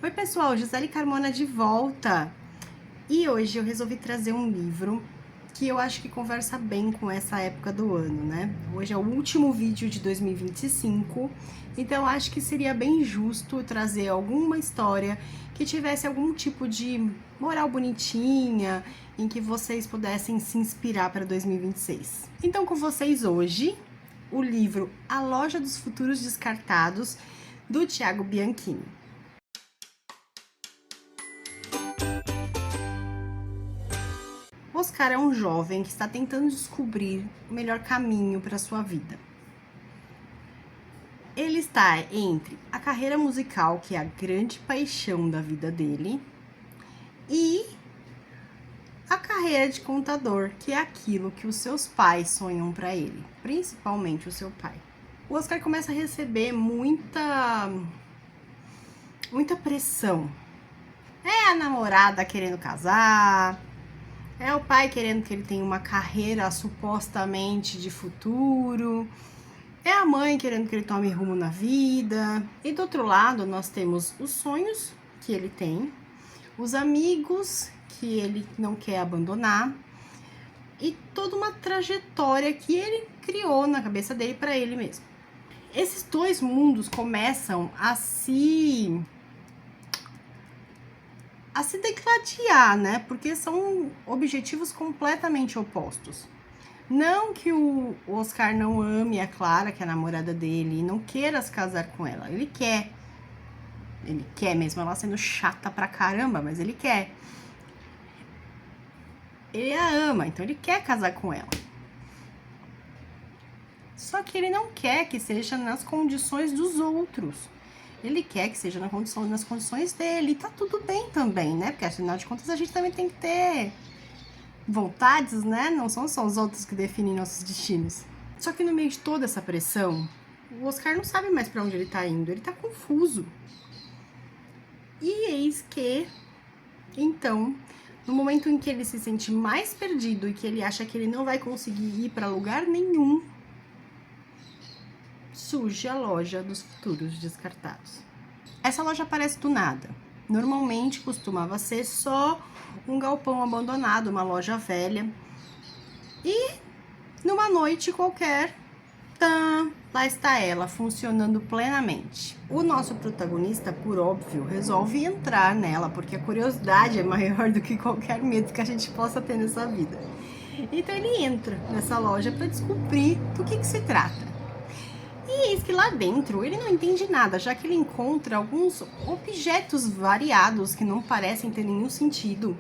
Oi pessoal, Gisele Carmona de volta. E hoje eu resolvi trazer um livro que eu acho que conversa bem com essa época do ano, né? Hoje é o último vídeo de 2025, então acho que seria bem justo trazer alguma história que tivesse algum tipo de moral bonitinha, em que vocês pudessem se inspirar para 2026. Então com vocês hoje, o livro A Loja dos Futuros Descartados, do Thiago Bianchini. Oscar é um jovem que está tentando descobrir o melhor caminho para sua vida. Ele está entre a carreira musical, que é a grande paixão da vida dele, e a carreira de contador, que é aquilo que os seus pais sonham para ele, principalmente o seu pai. O Oscar começa a receber muita pressão. É a namorada querendo casar, é o pai querendo que ele tenha uma carreira supostamente de futuro. É a mãe querendo que ele tome rumo na vida. E do outro lado, nós temos os sonhos que ele tem, os amigos que ele não quer abandonar e toda uma trajetória que ele criou na cabeça dele para ele mesmo. Esses dois mundos começam a se degladiar, né? Porque são objetivos completamente opostos. Não que o Oscar não ame a Clara, que é a namorada dele, e não queira se casar com ela. Ele quer. Ele quer, mesmo ela sendo chata pra caramba, mas ele quer. Ele a ama, então ele quer casar com ela. Só que ele não quer que seja nas condições dos outros. Ele quer que seja nas condições dele. E tá tudo bem também, né? Porque afinal de contas a gente também tem que ter vontades, né? Não são só os outros que definem nossos destinos. Só que no meio de toda essa pressão, o Oscar não sabe mais pra onde ele tá indo. Ele tá confuso. E eis que, então, no momento em que ele se sente mais perdido e que ele acha que ele não vai conseguir ir pra lugar nenhum, surge a Loja dos Futuros Descartados. Essa loja aparece do nada. Normalmente costumava ser só um galpão abandonado, uma loja velha. E numa noite qualquer, lá está ela, funcionando plenamente. O nosso protagonista, por óbvio, resolve entrar nela, porque a curiosidade é maior do que qualquer medo que a gente possa ter nessa vida. Então ele entra nessa loja para descobrir do que se trata. E eis que lá dentro ele não entende nada, já que ele encontra alguns objetos variados que não parecem ter nenhum sentido.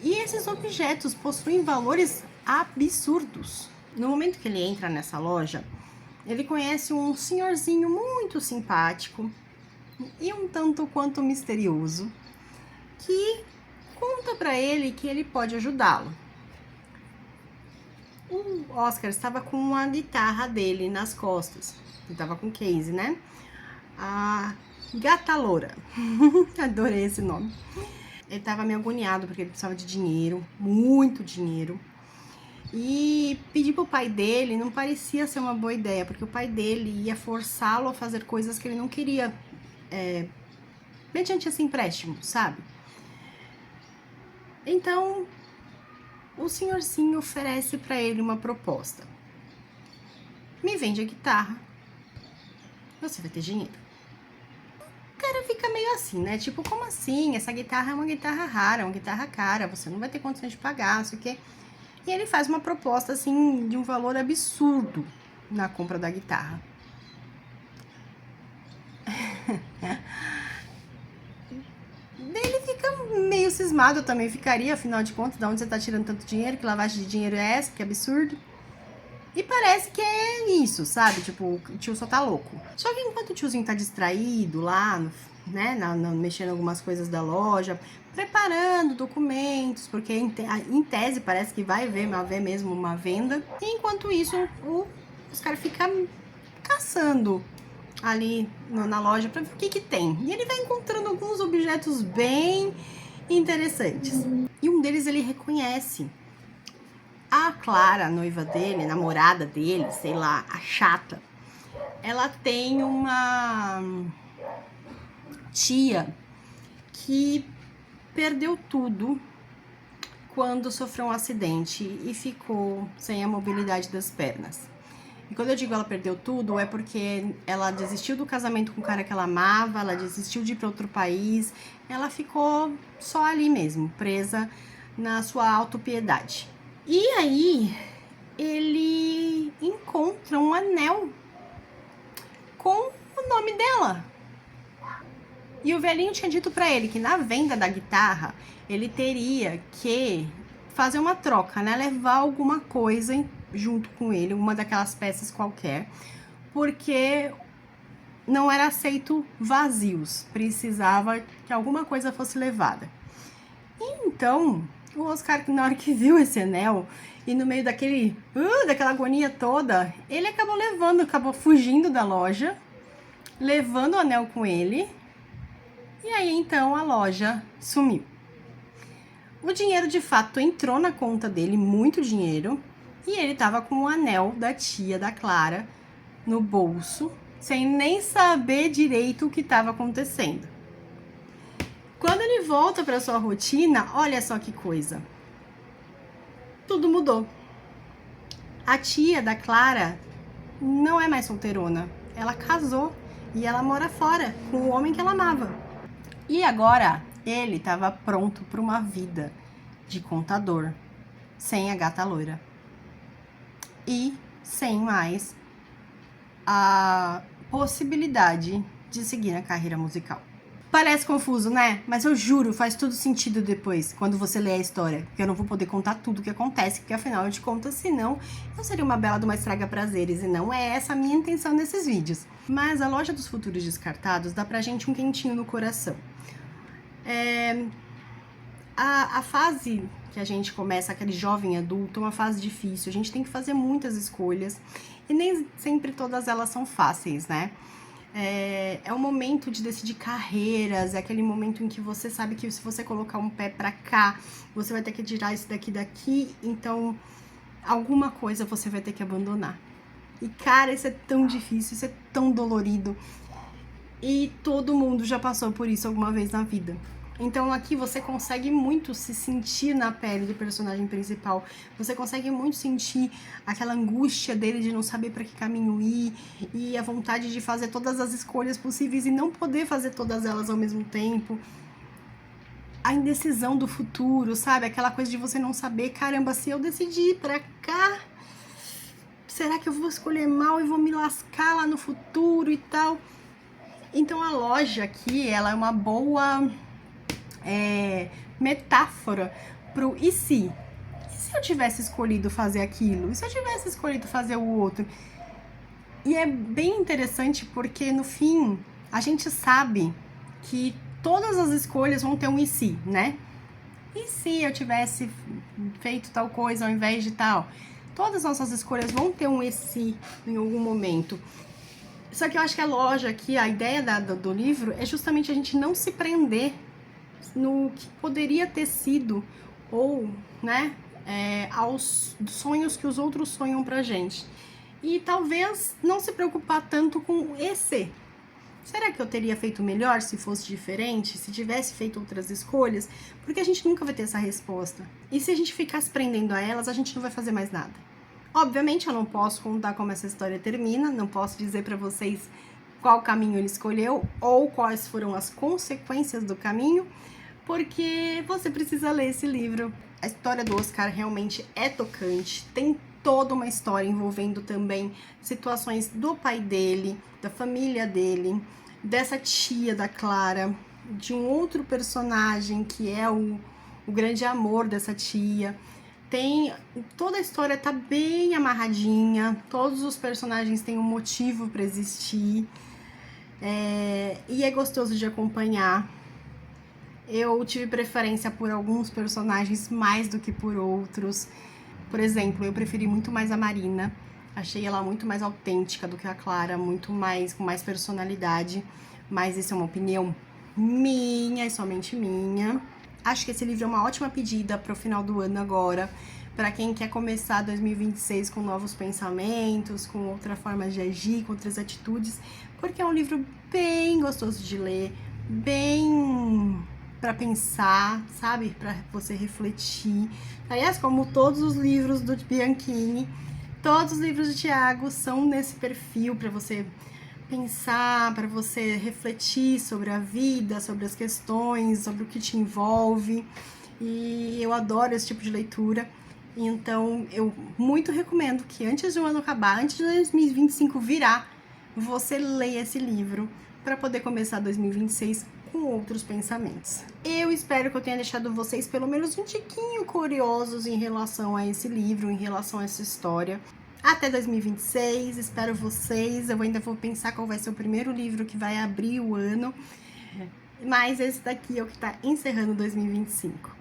E esses objetos possuem valores absurdos. No momento que ele entra nessa loja, ele conhece um senhorzinho muito simpático e um tanto quanto misterioso, que conta para ele que ele pode ajudá-lo. O Oscar estava com uma guitarra dele nas costas. Ele tava com case, né? A Gata Loura. Adorei esse nome. Ele tava meio agoniado porque ele precisava de dinheiro, muito dinheiro. E pedir pro pai dele não parecia ser uma boa ideia, porque o pai dele ia forçá-lo a fazer coisas que ele não queria, mediante esse empréstimo, sabe? Então, o senhorzinho oferece para ele uma proposta. Me vende a guitarra. Você vai ter dinheiro. O cara fica meio assim, né? Tipo, como assim? Essa guitarra é uma guitarra rara, uma guitarra cara, você não vai ter condições de pagar, não sei o quê. E ele faz uma proposta, assim, de um valor absurdo na compra da guitarra. Ele fica meio cismado, eu também ficaria, afinal de contas, de onde você tá tirando tanto dinheiro? Que lavagem de dinheiro é essa? Que absurdo. E parece que é isso, sabe? Tipo, o tio só tá louco. Só que enquanto o tiozinho tá distraído lá, né, mexendo algumas coisas da loja, preparando documentos, porque em tese parece que vai haver mesmo uma venda. E enquanto isso, os caras ficam caçando ali na loja pra ver o que tem. E ele vai encontrando alguns objetos bem interessantes. E um deles ele reconhece. A Clara, a noiva dele, namorada dele, sei lá, a chata, ela tem uma tia que perdeu tudo quando sofreu um acidente e ficou sem a mobilidade das pernas. E quando eu digo ela perdeu tudo, é porque ela desistiu do casamento com o cara que ela amava, ela desistiu de ir para outro país, ela ficou só ali mesmo, presa na sua autopiedade. E aí, ele encontra um anel com o nome dela. E o velhinho tinha dito para ele que na venda da guitarra, ele teria que fazer uma troca, né? Levar alguma coisa junto com ele, uma daquelas peças qualquer, porque não era aceito vazios, precisava que alguma coisa fosse levada. Então, o Oscar, na hora que viu esse anel, e no meio daquela agonia toda, ele acabou fugindo da loja, levando o anel com ele, e aí então a loja sumiu. O dinheiro de fato entrou na conta dele, muito dinheiro, e ele tava com o anel da tia da Clara no bolso, sem nem saber direito o que estava acontecendo. Quando ele volta para sua rotina, olha só que coisa. Tudo mudou. A tia da Clara não é mais solteirona. Ela casou e ela mora fora com o homem que ela amava. E agora ele estava pronto para uma vida de contador, sem a gata loira. E sem mais a possibilidade de seguir na carreira musical. Parece confuso, né? Mas eu juro, faz tudo sentido depois, quando você lê a história. Porque eu não vou poder contar tudo o que acontece, porque afinal de contas, senão eu seria uma bela de uma estraga prazeres. E não é essa a minha intenção nesses vídeos. Mas a Loja dos Futuros Descartados dá pra gente um quentinho no coração. A fase que a gente começa, aquele jovem adulto, é uma fase difícil. A gente tem que fazer muitas escolhas e nem sempre todas elas são fáceis, né? É um momento de decidir carreiras, é aquele momento em que você sabe que se você colocar um pé pra cá, você vai ter que tirar esse daqui, então alguma coisa você vai ter que abandonar. E cara, isso é tão difícil, isso é tão dolorido. E todo mundo já passou por isso alguma vez na vida. Então aqui você consegue muito se sentir na pele do personagem principal. Você consegue muito sentir aquela angústia dele de não saber para que caminho ir e a vontade de fazer todas as escolhas possíveis e não poder fazer todas elas ao mesmo tempo. A indecisão do futuro, sabe? Aquela coisa de você não saber, caramba, se eu decidir ir pra cá, será que eu vou escolher mal e vou me lascar lá no futuro e tal? Então a loja aqui, ela é uma boa metáfora pro e se? E se eu tivesse escolhido fazer aquilo? E se eu tivesse escolhido fazer o outro? E é bem interessante porque no fim a gente sabe que todas as escolhas vão ter um e se, né? E se eu tivesse feito tal coisa ao invés de tal? Todas as nossas escolhas vão ter um e se em algum momento. Só que eu acho que a loja aqui, a ideia do livro é justamente a gente não se prender no que poderia ter sido ou, né, aos sonhos que os outros sonham pra gente. E talvez não se preocupar tanto com esse. Será que eu teria feito melhor se fosse diferente? Se tivesse feito outras escolhas? Porque a gente nunca vai ter essa resposta. E se a gente ficar se prendendo a elas, a gente não vai fazer mais nada. Obviamente, eu não posso contar como essa história termina, não posso dizer pra vocês qual caminho ele escolheu ou quais foram as consequências do caminho, porque você precisa ler esse livro. A história do Oscar realmente é tocante, tem toda uma história envolvendo também situações do pai dele, da família dele, dessa tia da Clara, de um outro personagem que é o grande amor dessa tia. Toda a história tá bem amarradinha, todos os personagens têm um motivo para existir, e é gostoso de acompanhar. Eu tive preferência por alguns personagens mais do que por outros. Por exemplo, eu preferi muito mais a Marina. Achei ela muito mais autêntica do que a Clara, com mais personalidade. Mas isso é uma opinião minha e somente minha. Acho que esse livro é uma ótima pedida para o final do ano agora, para quem quer começar 2026 com novos pensamentos, com outra forma de agir, com outras atitudes, porque é um livro bem gostoso de ler, bem para pensar, sabe? Para você refletir. Aliás, como todos os livros do Bianchini, todos os livros de Tiago são nesse perfil para você pensar, para você refletir sobre a vida, sobre as questões, sobre o que te envolve. E eu adoro esse tipo de leitura. Então, eu muito recomendo que antes do ano acabar, antes de 2025 virar, você leia esse livro para poder começar 2026 com outros pensamentos. Eu espero que eu tenha deixado vocês pelo menos um tiquinho curiosos em relação a esse livro, em relação a essa história. Até 2026, espero vocês. Eu ainda vou pensar qual vai ser o primeiro livro que vai abrir o ano, mas esse daqui é o que está encerrando 2025.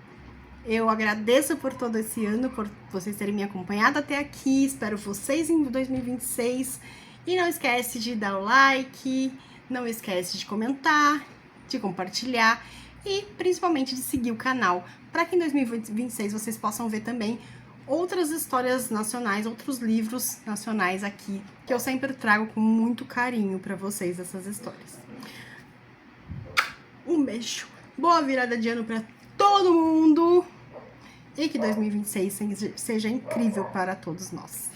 Eu agradeço por todo esse ano, por vocês terem me acompanhado até aqui. Espero vocês em 2026. E não esquece de dar o like, não esquece de comentar, de compartilhar e principalmente de seguir o canal, para que em 2026 vocês possam ver também outras histórias nacionais, outros livros nacionais aqui, que eu sempre trago com muito carinho para vocês essas histórias. Um beijo, boa virada de ano para todo mundo e que 2026 seja incrível para todos nós.